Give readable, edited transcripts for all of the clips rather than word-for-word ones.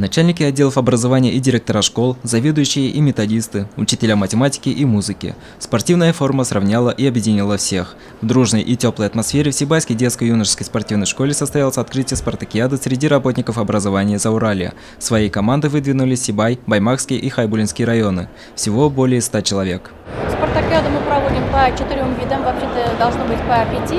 Начальники отделов образования и директора школ, заведующие и методисты, учителя математики и музыки. Спортивная форма сравняла и объединила всех. В дружной и теплой атмосфере в Сибайской детско-юношеской спортивной школе состоялось открытие спартакиады среди работников образования Зауралья. Своей команды выдвинули Сибай, Баймакский и Хайбулинский районы. Всего более 100 человек. Спартакиаду мы проводим по 4 видам, вообще-то должно быть по 5,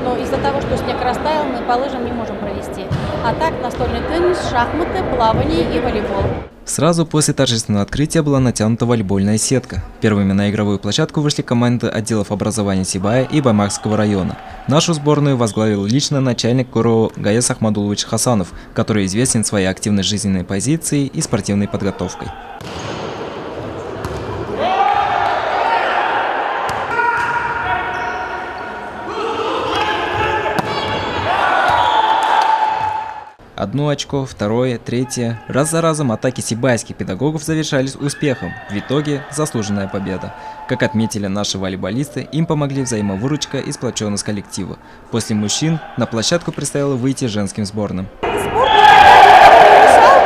но из-за того, что снег растаял, мы по лыжам не можем провести. А так настольный теннис, шахматы, плавание и волейбол. Сразу после торжественного открытия была натянута волейбольная сетка. Первыми на игровую площадку вышли команды отделов образования Сибая и Баймакского района. Нашу сборную возглавил лично начальник ГУРО Гаес Ахмадулович Хасанов, который известен своей активной жизненной позицией и спортивной подготовкой. Одно очко, второе, третье. Раз за разом атаки сибайских педагогов завершались успехом. В итоге заслуженная победа. Как отметили наши волейболисты, им помогли взаимовыручка и сплоченность коллектива. После мужчин на площадку предстояло выйти женским сборным. Спорт никогда никому не мешал.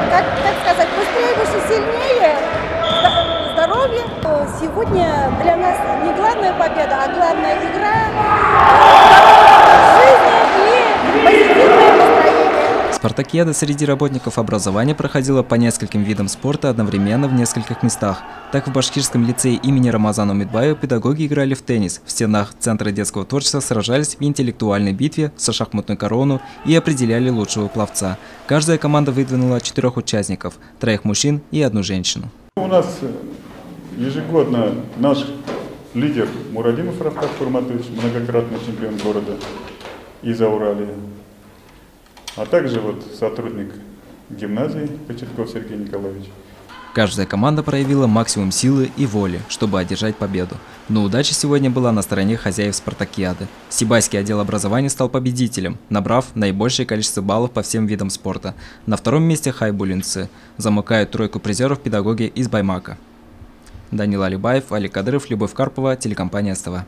Как сказать, быстрее, выше, сильнее, здоровье. Сегодня для нас не главная победа, а главная игра, жизни и позитивное настроение. Спартакиада среди работников образования проходила по нескольким видам спорта одновременно в нескольких местах. Так в Башкирском лицее имени Рамазана Умедбаева педагоги играли в теннис, в стенах Центра детского творчества сражались в интеллектуальной битве за шахматную корону и определяли лучшего пловца. Каждая команда выдвинула 4 участников, 3 мужчин и 1 женщину. У нас ежегодно наш лидер Мурадинов Рафкат Фурматович, многократный чемпион города и Зауралья, а также сотрудник гимназии Почерков Сергей Николаевич. Каждая команда проявила максимум силы и воли, чтобы одержать победу. Но удача сегодня была на стороне хозяев спартакиады. Сибайский отдел образования стал победителем, набрав наибольшее количество баллов по всем видам спорта. На 2-м месте хайбулинцы. Замыкают 3 призеров педагоги из Баймака. Данил Алибаев, Али Кадыров, Любовь Карпова, телекомпания СТВ.